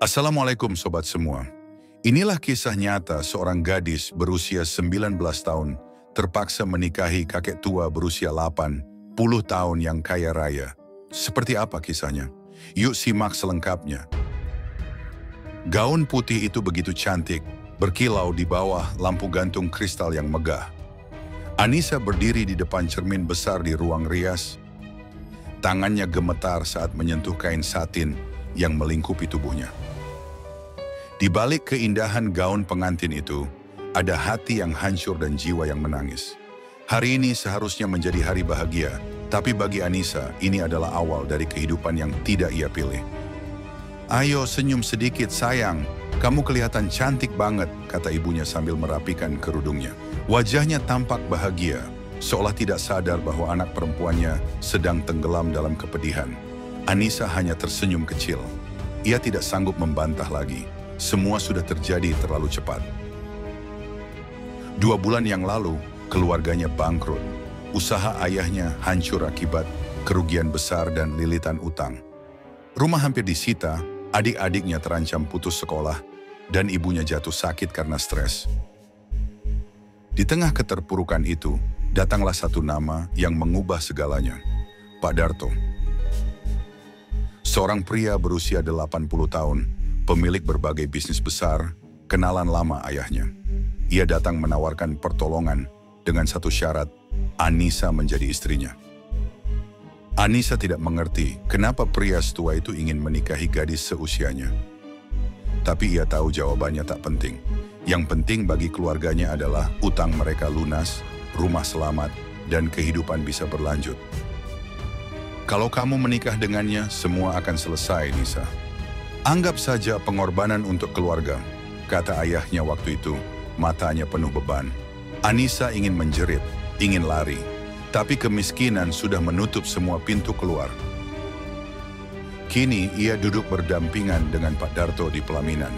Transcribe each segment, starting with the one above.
Assalamualaikum sobat semua. Inilah kisah nyata seorang gadis berusia 19 tahun terpaksa menikahi kakek tua berusia 80 tahun yang kaya raya. Seperti apa kisahnya? Yuk simak selengkapnya. Gaun putih itu begitu cantik, berkilau di bawah lampu gantung kristal yang megah. Anissa berdiri di depan cermin besar di ruang rias. Tangannya gemetar saat menyentuh kain satin yang melingkupi tubuhnya. Di balik keindahan gaun pengantin itu, ada hati yang hancur dan jiwa yang menangis. Hari ini seharusnya menjadi hari bahagia, tapi bagi Anissa, ini adalah awal dari kehidupan yang tidak ia pilih. "Ayo senyum sedikit sayang, kamu kelihatan cantik banget," kata ibunya sambil merapikan kerudungnya. Wajahnya tampak bahagia, seolah tidak sadar bahwa anak perempuannya sedang tenggelam dalam kepedihan. Anissa hanya tersenyum kecil. Ia tidak sanggup membantah lagi. Semua sudah terjadi terlalu cepat. 2 bulan yang lalu, keluarganya bangkrut. Usaha ayahnya hancur akibat kerugian besar dan lilitan utang. Rumah hampir disita, adik-adiknya terancam putus sekolah, dan ibunya jatuh sakit karena stres. Di tengah keterpurukan itu, datanglah satu nama yang mengubah segalanya, Pak Darto. Seorang pria berusia 80 tahun, pemilik berbagai bisnis besar, kenalan lama ayahnya. Ia datang menawarkan pertolongan dengan satu syarat, Anissa menjadi istrinya. Anissa tidak mengerti kenapa pria setua itu ingin menikahi gadis seusianya. Tapi ia tahu jawabannya tak penting. Yang penting bagi keluarganya adalah utang mereka lunas, rumah selamat, dan kehidupan bisa berlanjut. "Kalau kamu menikah dengannya, semua akan selesai, Nisa. Anggap saja pengorbanan untuk keluarga," kata ayahnya waktu itu, matanya penuh beban. Anissa ingin menjerit, ingin lari, tapi kemiskinan sudah menutup semua pintu keluar. Kini ia duduk berdampingan dengan Pak Darto di pelaminan.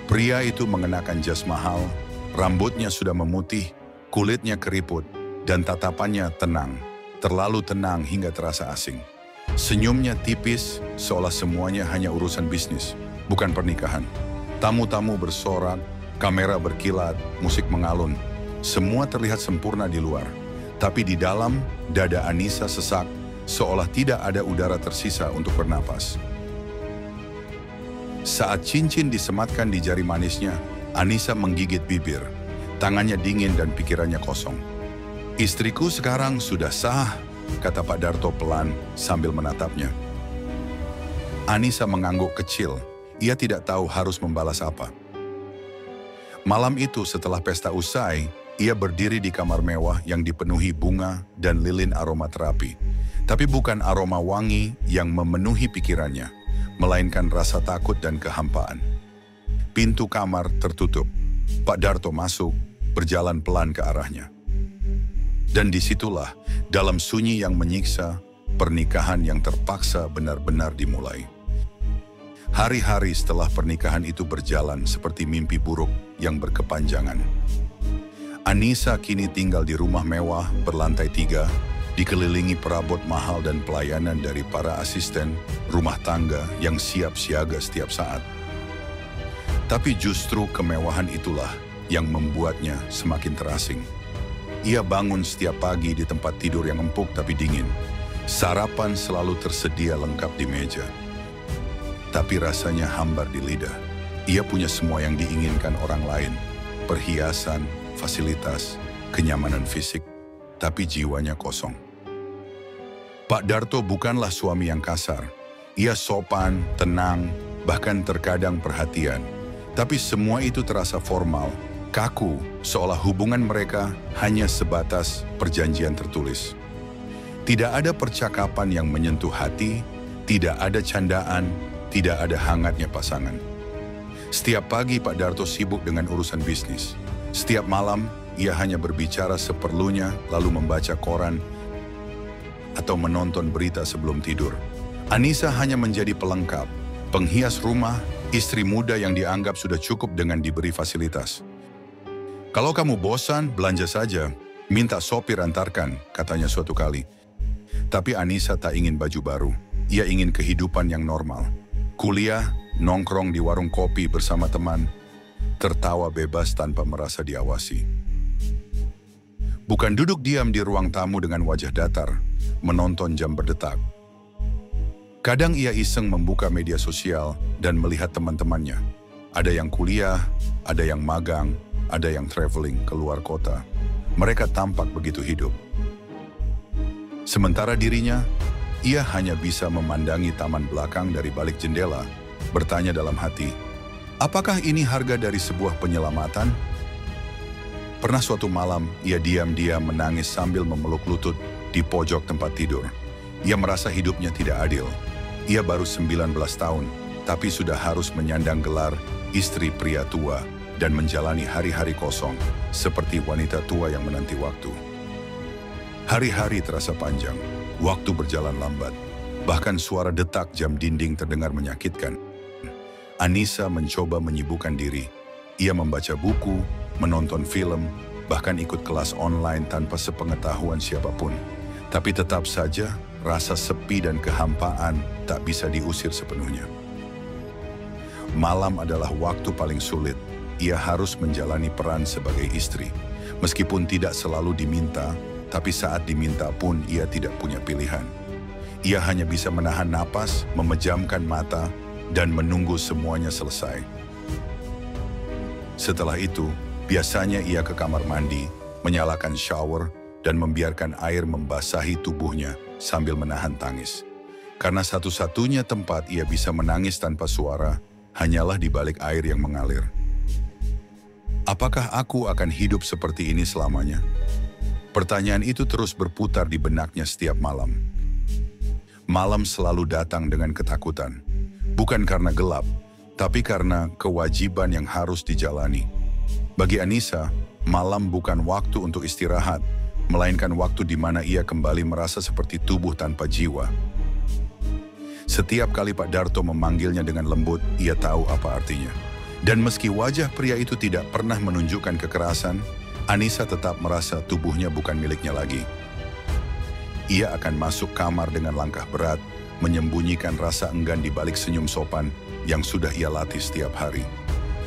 Pria itu mengenakan jas mahal, rambutnya sudah memutih, kulitnya keriput, dan tatapannya tenang, terlalu tenang hingga terasa asing. Senyumnya tipis, seolah semuanya hanya urusan bisnis, bukan pernikahan. Tamu-tamu bersorak, kamera berkilat, musik mengalun. Semua terlihat sempurna di luar. Tapi di dalam, dada Anissa sesak, seolah tidak ada udara tersisa untuk bernapas. Saat cincin disematkan di jari manisnya, Anissa menggigit bibir. Tangannya dingin dan pikirannya kosong. "Istriku sekarang sudah sah," kata Pak Darto pelan sambil menatapnya. Anissa mengangguk kecil. Ia tidak tahu harus membalas apa. Malam itu setelah pesta usai, ia berdiri di kamar mewah yang dipenuhi bunga dan lilin aromaterapi. Tapi bukan aroma wangi yang memenuhi pikirannya, melainkan rasa takut dan kehampaan. Pintu kamar tertutup. Pak Darto masuk, berjalan pelan ke arahnya. Dan disitulah, dalam sunyi yang menyiksa, pernikahan yang terpaksa benar-benar dimulai. Hari-hari setelah pernikahan itu berjalan seperti mimpi buruk yang berkepanjangan. Anissa kini tinggal di rumah mewah berlantai 3, dikelilingi perabot mahal dan pelayanan dari para asisten rumah tangga yang siap siaga setiap saat. Tapi justru kemewahan itulah yang membuatnya semakin terasing. Ia bangun setiap pagi di tempat tidur yang empuk tapi dingin. Sarapan selalu tersedia lengkap di meja. Tapi rasanya hambar di lidah. Ia punya semua yang diinginkan orang lain. Perhiasan, fasilitas, kenyamanan fisik, tapi jiwanya kosong. Pak Darto bukanlah suami yang kasar. Ia sopan, tenang, bahkan terkadang perhatian. Tapi semua itu terasa formal, kaku, seolah hubungan mereka hanya sebatas perjanjian tertulis. Tidak ada percakapan yang menyentuh hati, tidak ada candaan, tidak ada hangatnya pasangan. Setiap pagi Pak Darto sibuk dengan urusan bisnis. Setiap malam ia hanya berbicara seperlunya lalu membaca koran atau menonton berita sebelum tidur. Anissa hanya menjadi pelengkap, penghias rumah, istri muda yang dianggap sudah cukup dengan diberi fasilitas. "Kalau kamu bosan, belanja saja, minta sopir antarkan," katanya suatu kali. Tapi Anissa tak ingin baju baru, ia ingin kehidupan yang normal. Kuliah, nongkrong di warung kopi bersama teman, tertawa bebas tanpa merasa diawasi. Bukan duduk diam di ruang tamu dengan wajah datar, menonton jam berdetak. Kadang ia iseng membuka media sosial dan melihat teman-temannya. Ada yang kuliah, ada yang magang, ada yang traveling keluar kota. Mereka tampak begitu hidup. Sementara dirinya, ia hanya bisa memandangi taman belakang dari balik jendela, bertanya dalam hati, apakah ini harga dari sebuah penyelamatan? Pernah suatu malam, ia diam-diam menangis sambil memeluk lutut di pojok tempat tidur. Ia merasa hidupnya tidak adil. Ia baru 19 tahun, tapi sudah harus menyandang gelar istri pria tua dan menjalani hari-hari kosong, seperti wanita tua yang menanti waktu. Hari-hari terasa panjang, waktu berjalan lambat, bahkan suara detak jam dinding terdengar menyakitkan. Anissa mencoba menyibukkan diri. Ia membaca buku, menonton film, bahkan ikut kelas online tanpa sepengetahuan siapapun. Tapi tetap saja, rasa sepi dan kehampaan tak bisa diusir sepenuhnya. Malam adalah waktu paling sulit. Ia harus menjalani peran sebagai istri. Meskipun tidak selalu diminta, tapi saat diminta pun ia tidak punya pilihan. Ia hanya bisa menahan napas, memejamkan mata, dan menunggu semuanya selesai. Setelah itu, biasanya ia ke kamar mandi, menyalakan shower, dan membiarkan air membasahi tubuhnya sambil menahan tangis. Karena satu-satunya tempat ia bisa menangis tanpa suara, hanyalah di balik air yang mengalir. Apakah aku akan hidup seperti ini selamanya? Pertanyaan itu terus berputar di benaknya setiap malam. Malam selalu datang dengan ketakutan. Bukan karena gelap, tapi karena kewajiban yang harus dijalani. Bagi Anissa, malam bukan waktu untuk istirahat, melainkan waktu di mana ia kembali merasa seperti tubuh tanpa jiwa. Setiap kali Pak Darto memanggilnya dengan lembut, ia tahu apa artinya. Dan meski wajah pria itu tidak pernah menunjukkan kekerasan, Anissa tetap merasa tubuhnya bukan miliknya lagi. Ia akan masuk kamar dengan langkah berat, menyembunyikan rasa enggan di balik senyum sopan yang sudah ia latih setiap hari.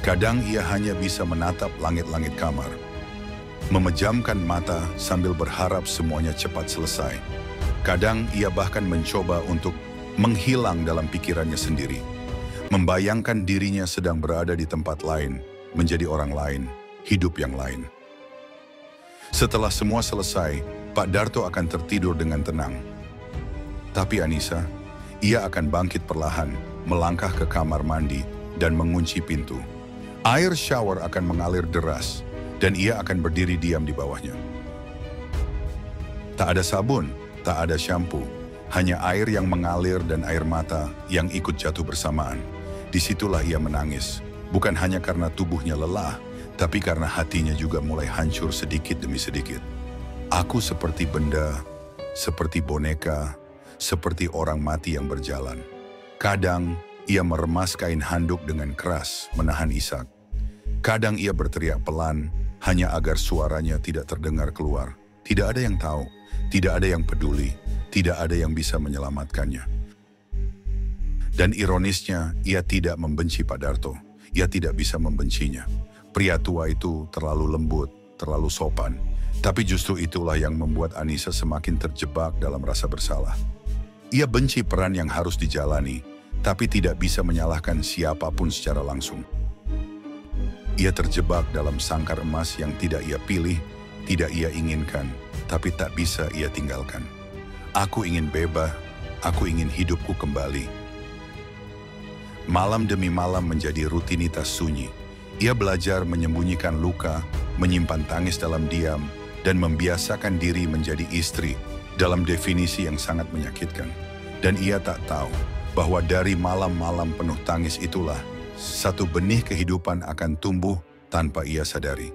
Kadang ia hanya bisa menatap langit-langit kamar, memejamkan mata sambil berharap semuanya cepat selesai. Kadang ia bahkan mencoba untuk menghilang dalam pikirannya sendiri, membayangkan dirinya sedang berada di tempat lain, menjadi orang lain, hidup yang lain. Setelah semua selesai, Pak Darto akan tertidur dengan tenang. Tapi Anissa, ia akan bangkit perlahan, melangkah ke kamar mandi, dan mengunci pintu. Air shower akan mengalir deras, dan ia akan berdiri diam di bawahnya. Tak ada sabun, tak ada shampoo, hanya air yang mengalir dan air mata yang ikut jatuh bersamaan. Disitulah ia menangis, bukan hanya karena tubuhnya lelah, tapi karena hatinya juga mulai hancur sedikit demi sedikit. Aku seperti benda, seperti boneka, seperti orang mati yang berjalan. Kadang ia meremas kain handuk dengan keras, menahan isak. Kadang ia berteriak pelan, hanya agar suaranya tidak terdengar keluar. Tidak ada yang tahu, tidak ada yang peduli, tidak ada yang bisa menyelamatkannya. Dan ironisnya, ia tidak membenci Pak Darto. Ia tidak bisa membencinya. Pria tua itu terlalu lembut, terlalu sopan. Tapi justru itulah yang membuat Anissa semakin terjebak dalam rasa bersalah. Ia benci peran yang harus dijalani, tapi tidak bisa menyalahkan siapapun secara langsung. Ia terjebak dalam sangkar emas yang tidak ia pilih, tidak ia inginkan, tapi tak bisa ia tinggalkan. Aku ingin bebas, aku ingin hidupku kembali. Malam demi malam menjadi rutinitas sunyi. Ia belajar menyembunyikan luka, menyimpan tangis dalam diam, dan membiasakan diri menjadi istri dalam definisi yang sangat menyakitkan. Dan ia tak tahu bahwa dari malam-malam penuh tangis itulah satu benih kehidupan akan tumbuh tanpa ia sadari.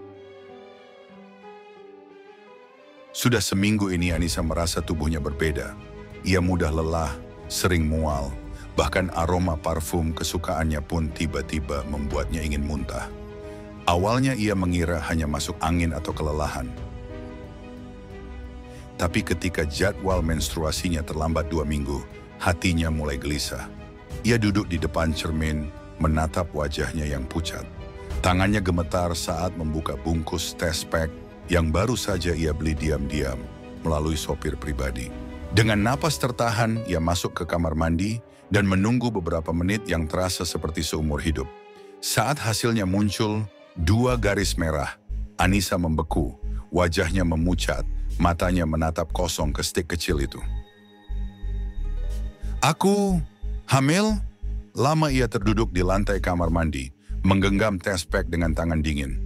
Sudah seminggu ini Anissa merasa tubuhnya berbeda. Ia mudah lelah, sering mual, bahkan aroma parfum kesukaannya pun tiba-tiba membuatnya ingin muntah. Awalnya ia mengira hanya masuk angin atau kelelahan. Tapi ketika jadwal menstruasinya terlambat 2 minggu, hatinya mulai gelisah. Ia duduk di depan cermin, menatap wajahnya yang pucat. Tangannya gemetar saat membuka bungkus test pack yang baru saja ia beli diam-diam melalui sopir pribadi. Dengan napas tertahan, ia masuk ke kamar mandi dan menunggu beberapa menit yang terasa seperti seumur hidup. Saat hasilnya muncul, 2 garis merah. Anissa membeku, wajahnya memucat, matanya menatap kosong ke stik kecil itu. "Aku hamil?" Lama ia terduduk di lantai kamar mandi, menggenggam test pack dengan tangan dingin.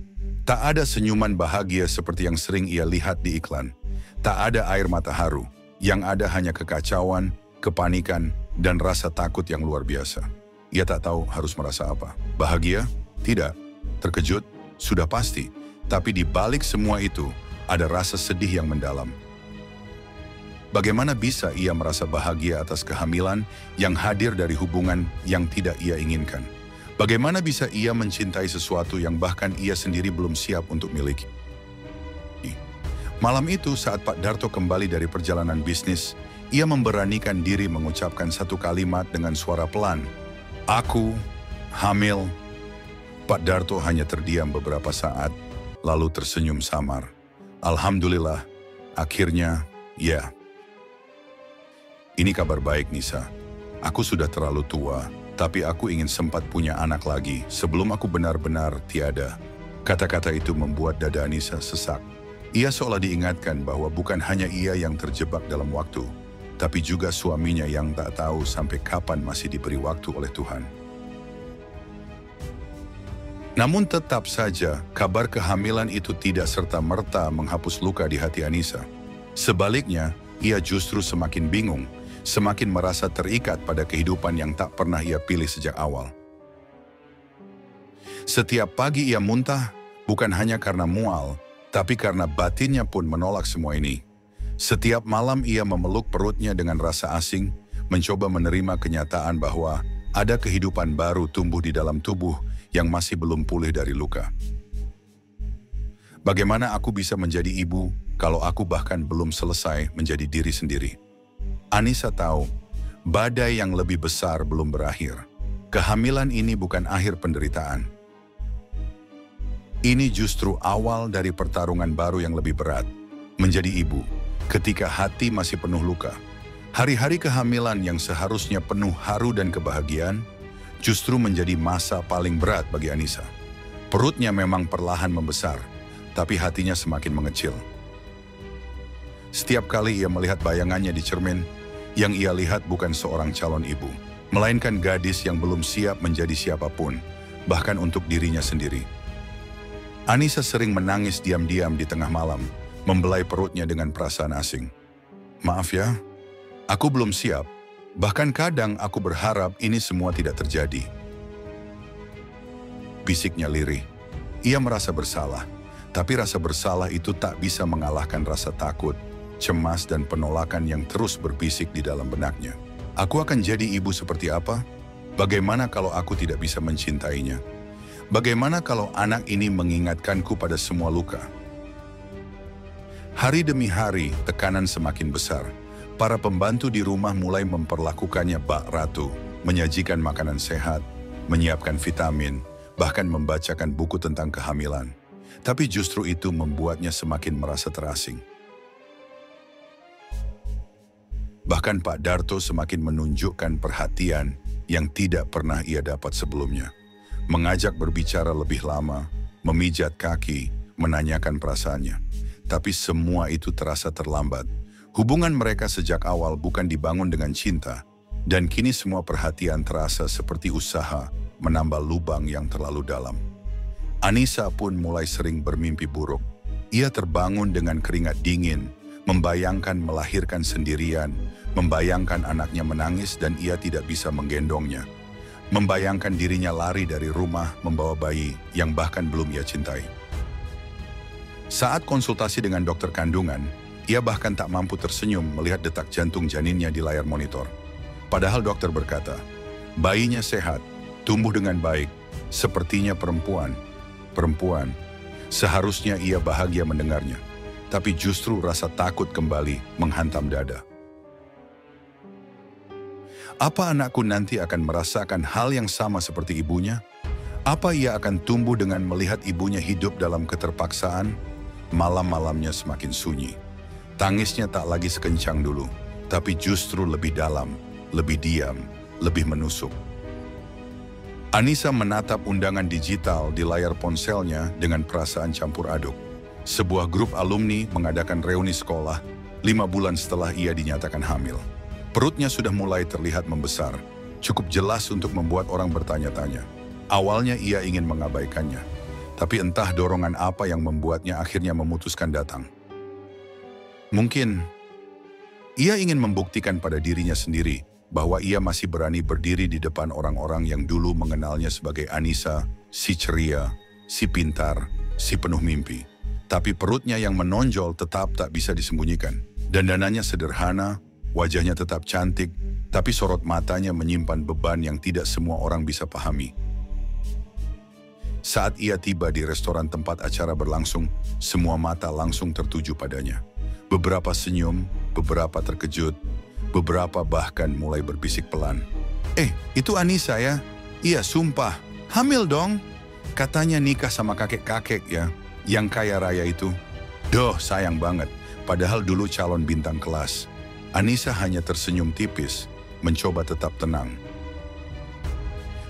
Tak ada senyuman bahagia seperti yang sering ia lihat di iklan. Tak ada air mata haru, yang ada hanya kekacauan, kepanikan, dan rasa takut yang luar biasa. Ia tak tahu harus merasa apa. Bahagia? Tidak. Terkejut? Sudah pasti. Tapi di balik semua itu, ada rasa sedih yang mendalam. Bagaimana bisa ia merasa bahagia atas kehamilan yang hadir dari hubungan yang tidak ia inginkan? Bagaimana bisa ia mencintai sesuatu yang bahkan ia sendiri belum siap untuk miliki? Malam itu saat Pak Darto kembali dari perjalanan bisnis, ia memberanikan diri mengucapkan satu kalimat dengan suara pelan. "Aku hamil." Pak Darto hanya terdiam beberapa saat, lalu tersenyum samar. "Alhamdulillah, akhirnya, ya." "Ini kabar baik, Nisa. Aku sudah terlalu tua, tapi aku ingin sempat punya anak lagi sebelum aku benar-benar tiada." Kata-kata itu membuat dada Anissa sesak. Ia seolah diingatkan bahwa bukan hanya ia yang terjebak dalam waktu, tapi juga suaminya yang tak tahu sampai kapan masih diberi waktu oleh Tuhan. Namun tetap saja, kabar kehamilan itu tidak serta-merta menghapus luka di hati Anissa. Sebaliknya, ia justru semakin bingung, semakin merasa terikat pada kehidupan yang tak pernah ia pilih sejak awal. Setiap pagi ia muntah, bukan hanya karena mual, tapi karena batinnya pun menolak semua ini. Setiap malam ia memeluk perutnya dengan rasa asing, mencoba menerima kenyataan bahwa ada kehidupan baru tumbuh di dalam tubuh yang masih belum pulih dari luka. Bagaimana aku bisa menjadi ibu kalau aku bahkan belum selesai menjadi diri sendiri? Anissa tahu, badai yang lebih besar belum berakhir. Kehamilan ini bukan akhir penderitaan. Ini justru awal dari pertarungan baru yang lebih berat, menjadi ibu. Ketika hati masih penuh luka, hari-hari kehamilan yang seharusnya penuh haru dan kebahagiaan, justru menjadi masa paling berat bagi Anissa. Perutnya memang perlahan membesar, tapi hatinya semakin mengecil. Setiap kali ia melihat bayangannya di cermin, yang ia lihat bukan seorang calon ibu, melainkan gadis yang belum siap menjadi siapapun, bahkan untuk dirinya sendiri. Anissa sering menangis diam-diam di tengah malam, membelai perutnya dengan perasaan asing. "Maaf ya, aku belum siap. Bahkan kadang aku berharap ini semua tidak terjadi." Bisiknya lirih. Ia merasa bersalah, tapi rasa bersalah itu tak bisa mengalahkan rasa takut, cemas dan penolakan yang terus berbisik di dalam benaknya. "Aku akan jadi ibu seperti apa? Bagaimana kalau aku tidak bisa mencintainya? Bagaimana kalau anak ini mengingatkanku pada semua luka?" Hari demi hari, tekanan semakin besar. Para pembantu di rumah mulai memperlakukannya bak ratu, menyajikan makanan sehat, menyiapkan vitamin, bahkan membacakan buku tentang kehamilan. Tapi justru itu membuatnya semakin merasa terasing. Bahkan Pak Darto semakin menunjukkan perhatian yang tidak pernah ia dapat sebelumnya. Mengajak berbicara lebih lama, memijat kaki, menanyakan perasaannya. Tapi semua itu terasa terlambat. Hubungan mereka sejak awal bukan dibangun dengan cinta, dan kini semua perhatian terasa seperti usaha menambal lubang yang terlalu dalam. Anissa pun mulai sering bermimpi buruk. Ia terbangun dengan keringat dingin, membayangkan melahirkan sendirian, membayangkan anaknya menangis dan ia tidak bisa menggendongnya. Membayangkan dirinya lari dari rumah membawa bayi yang bahkan belum ia cintai. Saat konsultasi dengan dokter kandungan, ia bahkan tak mampu tersenyum melihat detak jantung janinnya di layar monitor. Padahal dokter berkata, bayinya sehat, tumbuh dengan baik, sepertinya perempuan. Perempuan, seharusnya ia bahagia mendengarnya, tapi justru rasa takut kembali menghantam dada. Apa anakku nanti akan merasakan hal yang sama seperti ibunya? Apa ia akan tumbuh dengan melihat ibunya hidup dalam keterpaksaan? Malam-malamnya semakin sunyi. Tangisnya tak lagi sekencang dulu, tapi justru lebih dalam, lebih diam, lebih menusuk. Anissa menatap undangan digital di layar ponselnya dengan perasaan campur aduk. Sebuah grup alumni mengadakan reuni sekolah 5 bulan setelah ia dinyatakan hamil. Perutnya sudah mulai terlihat membesar, cukup jelas untuk membuat orang bertanya-tanya. Awalnya ia ingin mengabaikannya, tapi entah dorongan apa yang membuatnya akhirnya memutuskan datang. Mungkin ia ingin membuktikan pada dirinya sendiri bahwa ia masih berani berdiri di depan orang-orang yang dulu mengenalnya sebagai Anissa, si ceria, si pintar, si penuh mimpi. Tapi perutnya yang menonjol tetap tak bisa disembunyikan. Dandanannya sederhana, wajahnya tetap cantik, tapi sorot matanya menyimpan beban yang tidak semua orang bisa pahami. Saat ia tiba di restoran tempat acara berlangsung, semua mata langsung tertuju padanya. Beberapa senyum, beberapa terkejut, beberapa bahkan mulai berbisik pelan. Itu Anissa ya? Iya, sumpah. Hamil dong? Katanya nikah sama kakek-kakek ya, yang kaya raya itu. Doh, sayang banget. Padahal dulu calon bintang kelas. Anissa hanya tersenyum tipis, mencoba tetap tenang.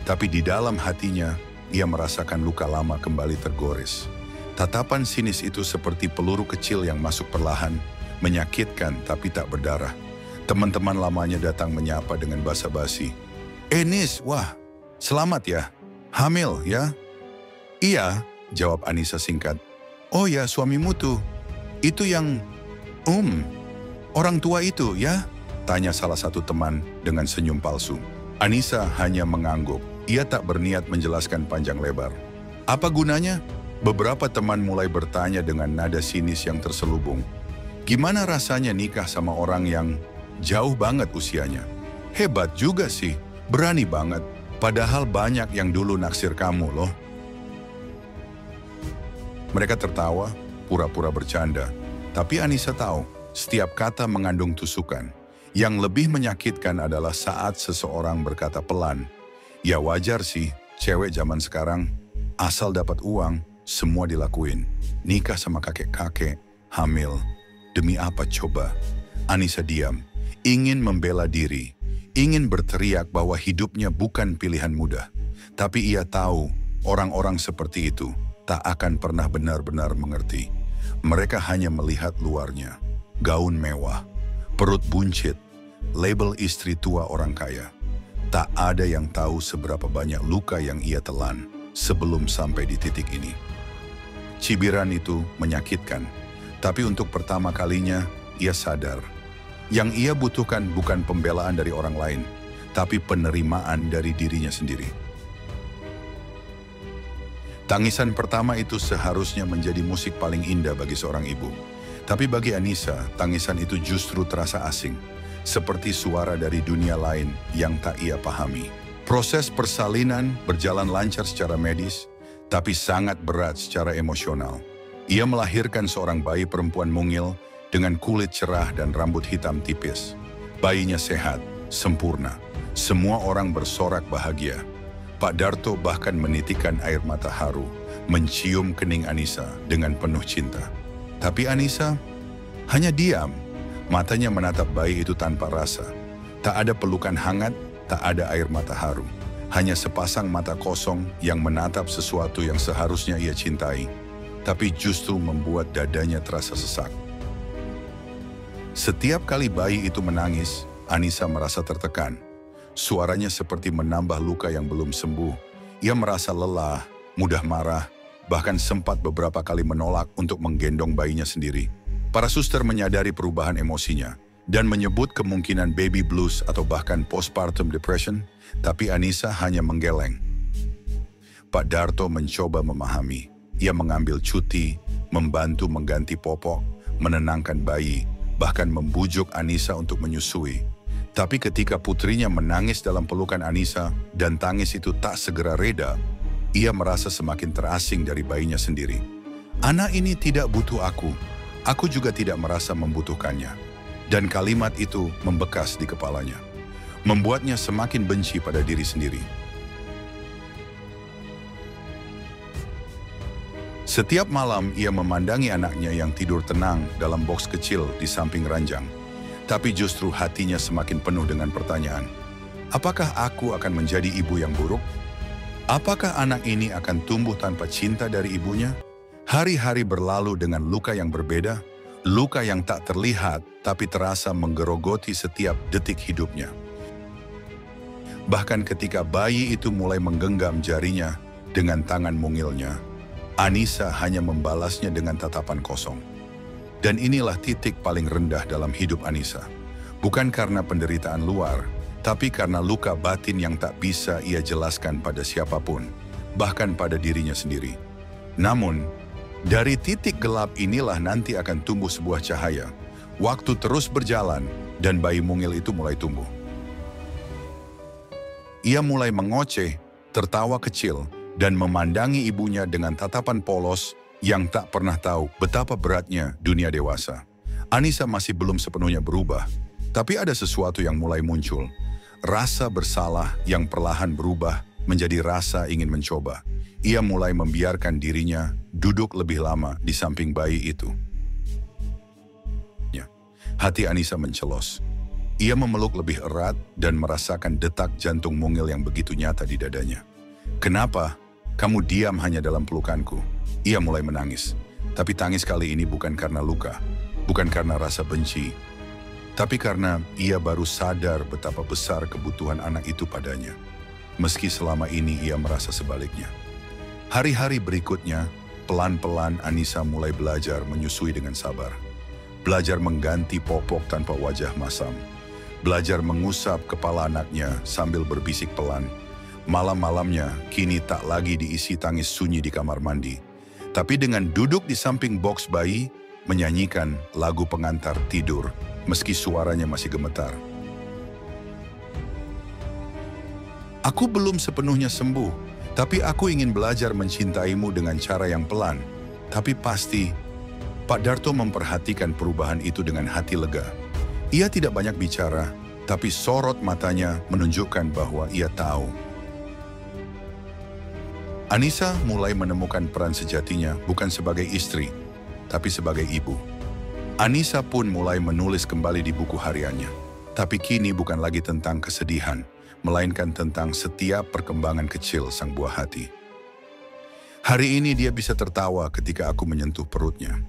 Tapi di dalam hatinya, ia merasakan luka lama kembali tergores. Tatapan sinis itu seperti peluru kecil yang masuk perlahan, menyakitkan tapi tak berdarah. Teman-teman lamanya datang menyapa dengan basa-basi. Nis, wah, selamat ya. Hamil ya? Iya, jawab Anissa singkat. Oh ya, suamimu tuh. Itu yang, orang tua itu ya? Tanya salah satu teman dengan senyum palsu. Anissa hanya mengangguk. Ia tak berniat menjelaskan panjang lebar. Apa gunanya? Beberapa teman mulai bertanya dengan nada sinis yang terselubung. Gimana rasanya nikah sama orang yang jauh banget usianya? Hebat juga sih, berani banget. Padahal banyak yang dulu naksir kamu loh. Mereka tertawa, pura-pura bercanda. Tapi Anissa tahu, setiap kata mengandung tusukan. Yang lebih menyakitkan adalah saat seseorang berkata pelan, ya wajar sih, cewek zaman sekarang, asal dapat uang, semua dilakuin. Nikah sama kakek-kakek, hamil. Demi apa coba? Anissa diam, ingin membela diri, ingin berteriak bahwa hidupnya bukan pilihan mudah. Tapi ia tahu, orang-orang seperti itu tak akan pernah benar-benar mengerti. Mereka hanya melihat luarnya, gaun mewah, perut buncit, label istri tua orang kaya. Tak ada yang tahu seberapa banyak luka yang ia telan sebelum sampai di titik ini. Cibiran itu menyakitkan, tapi untuk pertama kalinya ia sadar. Yang ia butuhkan bukan pembelaan dari orang lain, tapi penerimaan dari dirinya sendiri. Tangisan pertama itu seharusnya menjadi musik paling indah bagi seorang ibu. Tapi bagi Anissa, tangisan itu justru terasa asing. Seperti suara dari dunia lain yang tak ia pahami. Proses persalinan berjalan lancar secara medis, tapi sangat berat secara emosional. Ia melahirkan seorang bayi perempuan mungil dengan kulit cerah dan rambut hitam tipis. Bayinya sehat, sempurna. Semua orang bersorak bahagia. Pak Darto bahkan menitikkan air mata haru, mencium kening Anissa dengan penuh cinta. Tapi Anissa hanya diam, matanya menatap bayi itu tanpa rasa. Tak ada pelukan hangat, tak ada air mata haru. Hanya sepasang mata kosong yang menatap sesuatu yang seharusnya ia cintai, tapi justru membuat dadanya terasa sesak. Setiap kali bayi itu menangis, Anissa merasa tertekan. Suaranya seperti menambah luka yang belum sembuh. Ia merasa lelah, mudah marah, bahkan sempat beberapa kali menolak untuk menggendong bayinya sendiri. Para suster menyadari perubahan emosinya dan menyebut kemungkinan baby blues atau bahkan postpartum depression, tapi Anissa hanya menggeleng. Pak Darto mencoba memahami. Ia mengambil cuti, membantu mengganti popok, menenangkan bayi, bahkan membujuk Anissa untuk menyusui. Tapi ketika putrinya menangis dalam pelukan Anissa dan tangis itu tak segera reda, ia merasa semakin terasing dari bayinya sendiri. Anak ini tidak butuh aku juga tidak merasa membutuhkannya. Dan kalimat itu membekas di kepalanya. membuatnya semakin benci pada diri sendiri. Setiap malam ia memandangi anaknya yang tidur tenang dalam boks kecil di samping ranjang. Tapi justru hatinya semakin penuh dengan pertanyaan. Apakah aku akan menjadi ibu yang buruk? Apakah anak ini akan tumbuh tanpa cinta dari ibunya? Hari-hari berlalu dengan luka yang berbeda, luka yang tak terlihat tapi terasa menggerogoti setiap detik hidupnya. Bahkan ketika bayi itu mulai menggenggam jarinya dengan tangan mungilnya, Anissa hanya membalasnya dengan tatapan kosong. Dan inilah titik paling rendah dalam hidup Anissa. Bukan karena penderitaan luar, tapi karena luka batin yang tak bisa ia jelaskan pada siapapun, bahkan pada dirinya sendiri. Namun, dari titik gelap inilah nanti akan tumbuh sebuah cahaya. Waktu terus berjalan dan bayi mungil itu mulai tumbuh. Ia mulai mengoceh, tertawa kecil, dan memandangi ibunya dengan tatapan polos yang tak pernah tahu betapa beratnya dunia dewasa. Anissa masih belum sepenuhnya berubah, tapi ada sesuatu yang mulai muncul. Rasa bersalah yang perlahan berubah menjadi rasa ingin mencoba. Ia mulai membiarkan dirinya duduk lebih lama di samping bayi itu. Hati Anissa mencelos. Ia memeluk lebih erat dan merasakan detak jantung mungil yang begitu nyata di dadanya. Kenapa? Kamu diam hanya dalam pelukanku. Ia mulai menangis. Tapi tangis kali ini bukan karena luka, bukan karena rasa benci, tapi karena ia baru sadar betapa besar kebutuhan anak itu padanya. Meski selama ini ia merasa sebaliknya. Hari-hari berikutnya, pelan-pelan Anissa mulai belajar menyusui dengan sabar. Belajar mengganti popok tanpa wajah masam. Belajar mengusap kepala anaknya sambil berbisik pelan. Malam-malamnya kini tak lagi diisi tangis sunyi di kamar mandi, tapi dengan duduk di samping boks bayi, menyanyikan lagu pengantar tidur, meski suaranya masih gemetar. Aku belum sepenuhnya sembuh, tapi aku ingin belajar mencintaimu dengan cara yang pelan. Tapi pasti, Pak Darto memperhatikan perubahan itu dengan hati lega. Ia tidak banyak bicara, tapi sorot matanya menunjukkan bahwa ia tahu. Anissa mulai menemukan peran sejatinya bukan sebagai istri, tapi sebagai ibu. Anissa pun mulai menulis kembali di buku hariannya. Tapi kini bukan lagi tentang kesedihan, melainkan tentang setiap perkembangan kecil sang buah hati. Hari ini dia bisa tertawa ketika aku menyentuh perutnya.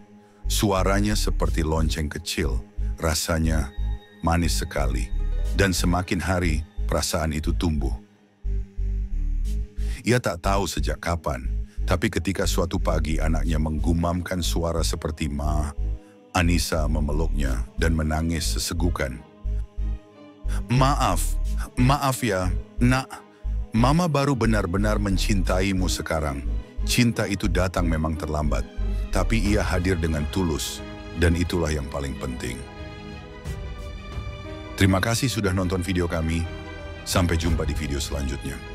Suaranya seperti lonceng kecil, rasanya manis sekali. Dan semakin hari, perasaan itu tumbuh. Ia tak tahu sejak kapan, tapi ketika suatu pagi anaknya menggumamkan suara seperti "Ma", Anissa memeluknya dan menangis sesegukan. Maaf ya, Nak. Mama baru benar-benar mencintaimu sekarang. Cinta itu datang memang terlambat, tapi ia hadir dengan tulus, dan itulah yang paling penting. Terima kasih sudah nonton video kami. Sampai jumpa di video selanjutnya.